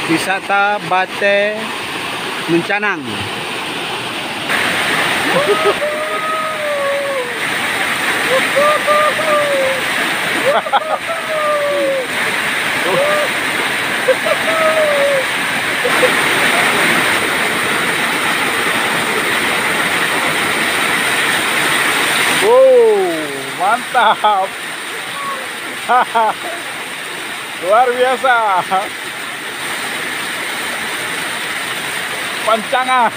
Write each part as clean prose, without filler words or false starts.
Wisata Bate Mencanang. Wow, mantap. Luar biasa. Pancangan.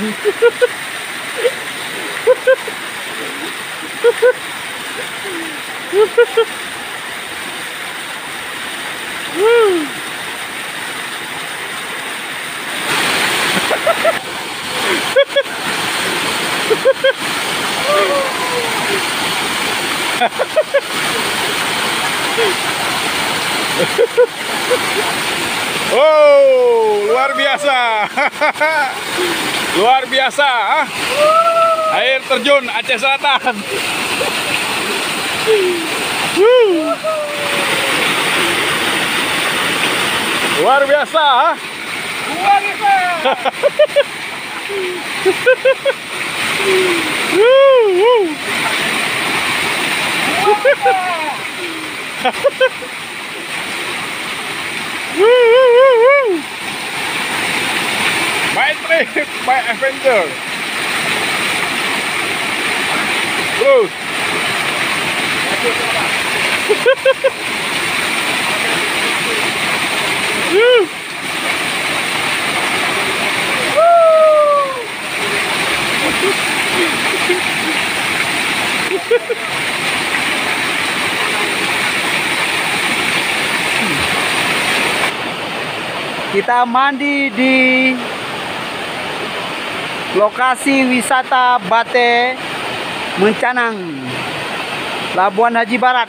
Oh, luar biasa. Luar biasa. Air terjun Aceh Selatan. Luar biasa. Luar biasa. My trip, my adventure. Terus. Kita mandi di lokasi wisata Bate Mencanang, Labuan Haji Barat.